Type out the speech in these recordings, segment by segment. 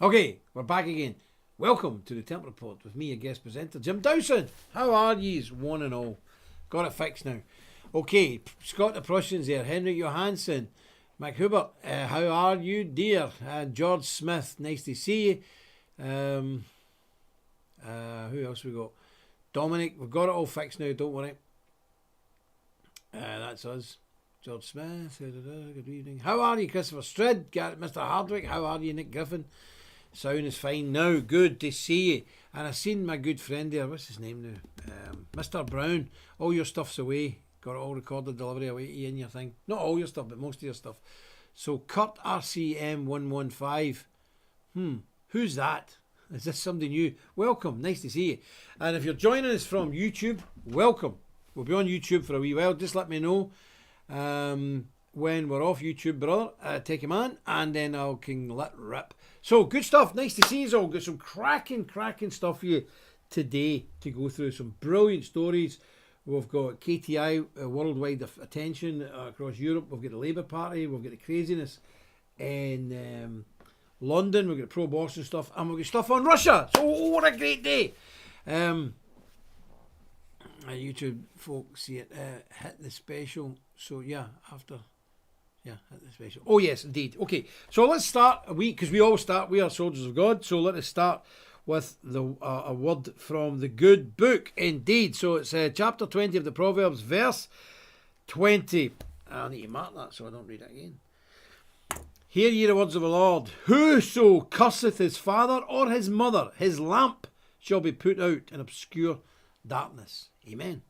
Okay, we're back again. Welcome to the Templar Pod with me, a guest presenter, Jim Dowson. How are yous, one and all? Got it fixed now. Okay, Scott the Prussians there, Henry Johansson, Mac Hubert, how are you, dear? George Smith, nice to see you. Who else we got? Dominic, we've got it all fixed now, don't worry. That's us. George Smith, good evening. How are you, Christopher Strid? Mr. Hardwick, how are you, Nick Griffin? Sound is fine now, good to see you. And I've seen my good friend there, what's his name now? Mr. Brown, all your stuff's away. Got it all recorded delivery away to you in your thing. Not all your stuff, but most of your stuff. So Kurt RCM115. Who's that? Is this somebody new? Welcome, nice to see you. And if you're joining us from YouTube, welcome. We'll be on YouTube for a wee while. Just let me know when we're off YouTube, brother. Take a man, and then I can let rip. So, good stuff. Nice to see you all. Got some cracking stuff for you today to go through. Some brilliant stories. We've got KTI, worldwide attention across Europe. We've got the Labour Party. We've got the craziness in London. We've got the pro-abortion stuff. And we've got stuff on Russia. So, what a great day. YouTube folks see it. Hit the special. So, yeah, after... Yeah, hit the special. Oh, yes, indeed. Okay, so let's start because we always start, we are soldiers of God, so let us start with a word from the good book, indeed. So it's chapter 20 of the Proverbs, verse 20. I need to mark that so I don't read it again. Hear ye the words of the Lord. Whoso curseth his father or his mother, his lamp shall be put out in obscure darkness. Amen.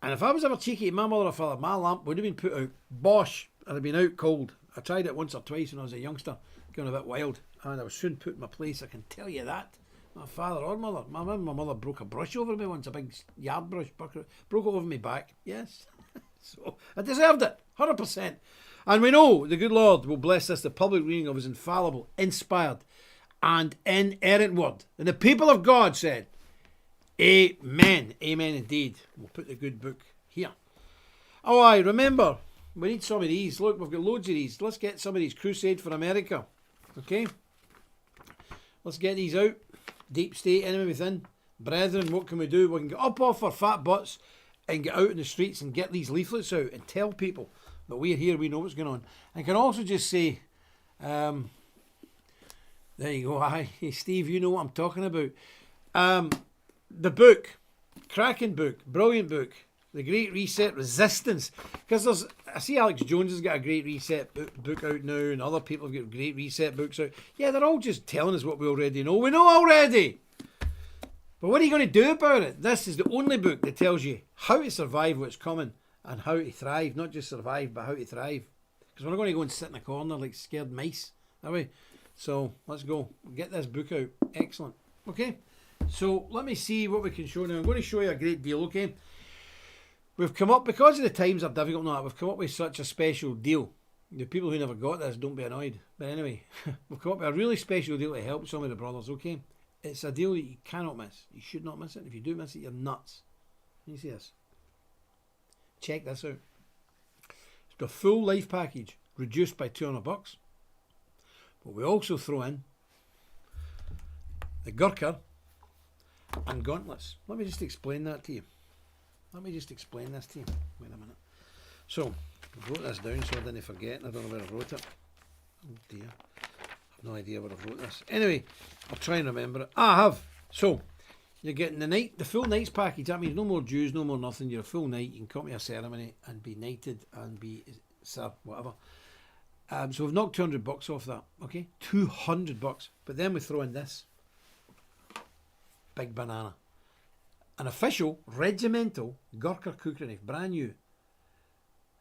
And if I was ever cheeky to my mother or father, my lamp would have been put out. Bosh. I'd have been out cold. I tried it once or twice when I was a youngster, going a bit wild, and I was soon put in my place, I can tell you that. My father or mother. My mother broke a brush over me once, a big yard brush, broke it over my back. Yes. So I deserved it, 100%. And we know the good Lord will bless us, the public reading of his infallible, inspired, and inerrant word. And the people of God said, Amen. Amen indeed. We'll put the good book here. Oh, I remember. We need some of these. Look, we've got loads of these. Let's get some of these. Crusade for America. Okay? Let's get these out. Deep state, enemy within. Brethren, what can we do? We can get up off our fat butts and get out in the streets and get these leaflets out and tell people that we're here, we know what's going on. I can also just say, there you go. Hi, Steve, you know what I'm talking about. The book, cracking book, brilliant book. The Great Reset Resistance. Because I see Alex Jones has got a Great Reset book out now, and other people have got Great Reset books out. Yeah, they're all just telling us what we already know. We know already. But what are you going to do about it? This is the only book that tells you how to survive what's coming and how to thrive. Not just survive, but how to thrive. Because we're not going to go and sit in a corner like scared mice, are we? So, let's go. Get this book out. Excellent. Okay? So, let me see what we can show now. I'm going to show you a great deal, okay? We've come up, because of the times are difficult now, we've come up with such a special deal. The people who never got this, don't be annoyed. But anyway, we've come up with a really special deal to help some of the brothers, okay? It's a deal that you cannot miss. You should not miss it. If you do miss it, you're nuts. Can you see this? Check this out. It's the full life package, reduced by $200. But we also throw in the Gurkha and gauntlets. Let me just explain that to you. Let me just explain this to you. Wait a minute. So, I wrote this down so I didn't forget, and I don't know where I wrote it. Oh dear. I've no idea where I wrote this. Anyway, I'll try and remember it. I have. So, you're getting the full nights package. That means no more dues, no more nothing. You're a full night. You can come to a ceremony and be knighted and be, sir, whatever. So we've knocked $200 off that. Okay? $200. But then we throw in this. Big banana. An official regimental Gurkha cookery knife, brand new.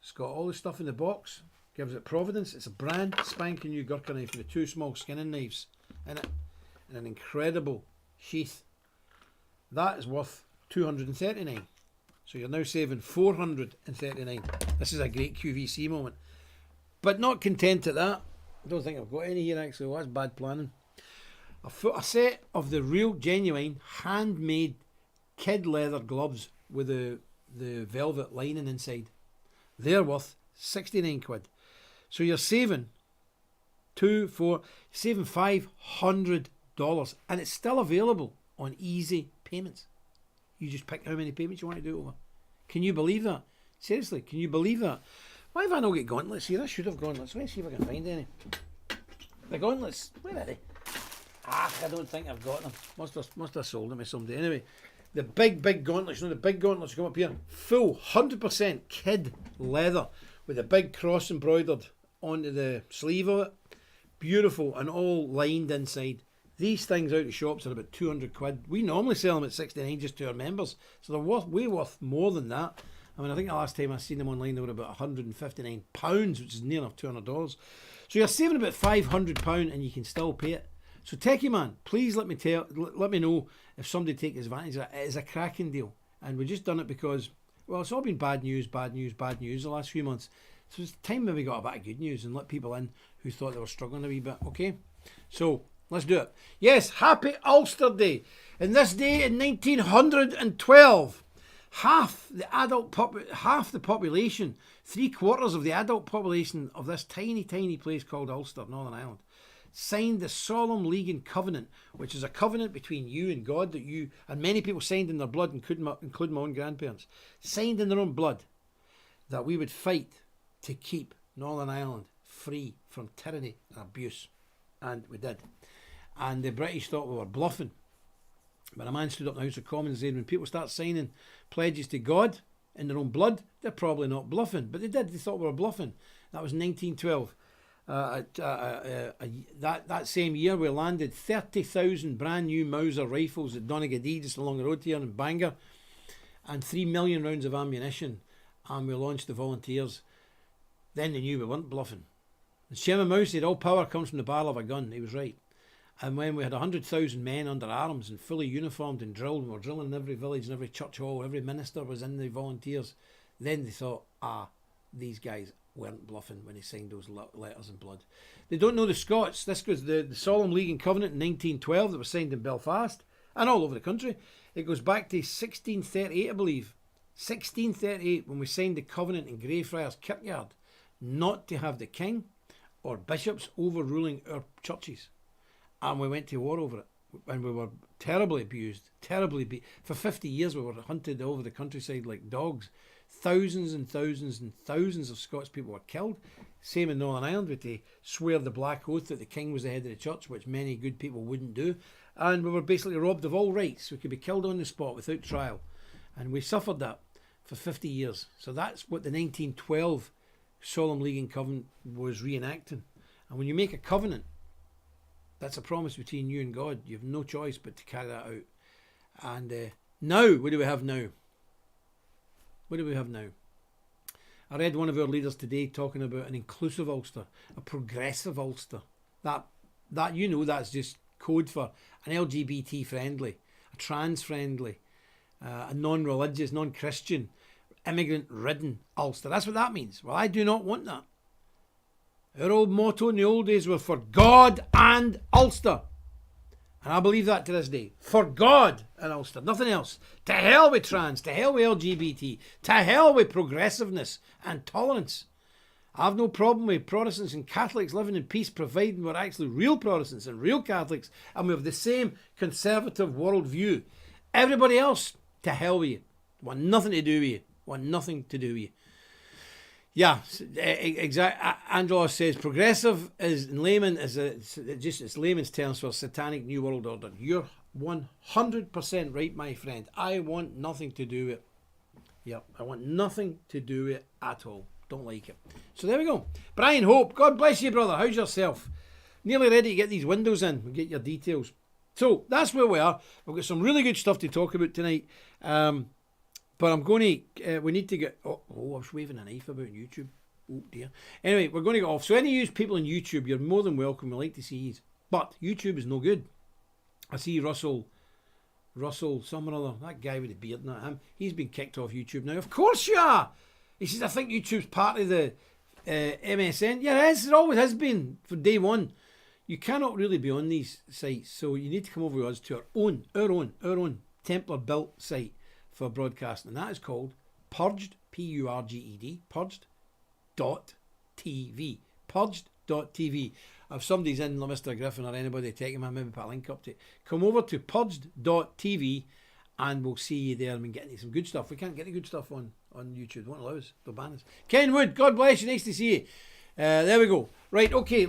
It's got all the stuff in the box, gives it providence. It's a brand spanking new Gurkha knife with the two small skinning knives in it, and an incredible sheath. That is worth $239. So you're now saving $439. This is a great QVC moment. But not content at that. I don't think I've got any here actually. Well, that's bad planning. A set of the real, genuine, handmade kid leather gloves with the velvet lining inside. They're worth 69 quid. So you're saving 2, 4, saving $500, and it's still available on easy payments. You just pick how many payments you want to do it over. Can you believe that? Seriously, can you believe that? Why have I not got gauntlets here? I should have gauntlets. Let's see if I can find any. The gauntlets, where are they? I don't think I've got them. Must have sold them to somebody. Anyway, the big gauntlets. You know, the big gauntlets come up here. Full 100% kid leather with a big cross embroidered onto the sleeve of it. Beautiful and all lined inside. These things out of shops are about 200 quid. We normally sell them at 69 just to our members. So they're way worth more than that. I mean, I think the last time I seen them online, they were about £159, which is near enough $200. So you're saving about £500 and you can still pay it. So Techie Man, please let me know if somebody takes advantage of it. It is a cracking deal. And we've just done it because, well, it's all been bad news the last few months. So it's time maybe got a bit of good news and let people in who thought they were struggling a wee bit. Okay? So let's do it. Yes, happy Ulster Day. And this day in 1912, half the population, 3/4 of the adult population of this tiny place called Ulster, Northern Ireland, signed the Solemn League and Covenant, which is a covenant between you and God that you, and many people signed in their blood, including my own grandparents, signed in their own blood that we would fight to keep Northern Ireland free from tyranny and abuse. And we did. And the British thought we were bluffing. But a man stood up in the House of Commons and said, when people start signing pledges to God in their own blood, they're probably not bluffing. But they did. They thought we were bluffing. That was 1912. That same year, we landed 30,000 brand new Mauser rifles at Donaghadee, just along the road here in Bangor, and 3 million rounds of ammunition. And we launched the volunteers. Then they knew we weren't bluffing. And Chairman Mao said, all power comes from the barrel of a gun. He was right. And when we had 100,000 men under arms and fully uniformed and drilled, we were drilling in every village and every church hall, every minister was in the volunteers, then they thought, these guys weren't bluffing when they signed those letters in blood. They don't know the Scots. This was the Solemn League and Covenant in 1912 that was signed in Belfast and all over the country. It goes back to 1638, I believe. 1638, when we signed the covenant in Greyfriars Kirkyard, not to have the king or bishops overruling our churches. And we went to war over it. And we were terribly abused. For 50 years we were hunted over the countryside like dogs. Thousands and thousands and thousands of Scots people were killed. Same in Northern Ireland. We had to swear the black oath that the king was the head of the church, which many good people wouldn't do. And we were basically robbed of all rights. We could be killed on the spot without trial. And we suffered that for 50 years. So that's what the 1912 Solemn League and Covenant was reenacting. And when you make a covenant, that's a promise between you and God. You have no choice but to carry that out. And now, what do we have now? What do we have now? I read one of our leaders today talking about an inclusive Ulster, a progressive Ulster. That that's just code for an LGBT friendly, a trans friendly, a non-religious, non-Christian, immigrant-ridden Ulster. That's what that means. Well, I do not want that. Our old motto in the old days was for God and Ulster. And I believe that to this day. For God and Ulster. Nothing else. To hell with trans. To hell with LGBT. To hell with progressiveness and tolerance. I have no problem with Protestants and Catholics living in peace, providing we're actually real Protestants and real Catholics and we have the same conservative worldview. Everybody else, to hell with you. Want nothing to do with you. Want nothing to do with you. Yeah, exactly. Angela says progressive is in layman is it's layman's terms for satanic new world order. You're 100% right, my friend. I want nothing to do with it. Yep, I want nothing to do with it at all. Don't like it. So there we go. Brian Hope, God bless you, brother. How's yourself? Nearly ready to get these windows in and get your details. So that's where we are. We've got some really good stuff to talk about tonight. But I'm going to, we need to get, I was waving a knife about YouTube. Oh dear. Anyway, we're going to get off. So any of you people on YouTube, you're more than welcome. We like to see you. But YouTube is no good. I see Russell, someone or other, that guy with the beard, not him. He's been kicked off YouTube now. Of course you are. He says, I think YouTube's part of the MSN. Yeah, it is. It always has been from day one. You cannot really be on these sites. So you need to come over with us to our own Templar built site for broadcasting, and that is called Purged, Purged.tv. Purged.tv. if somebody's in, Mr. Griffin or anybody taking him, I'll maybe put a link up to it. Come over to purged.tv and we'll see you there. I mean, getting some good stuff. We can't get any good stuff on YouTube. They won't allow us. They'll ban us. Ken Wood, God bless you. Nice to see you. There we go. Right, okay.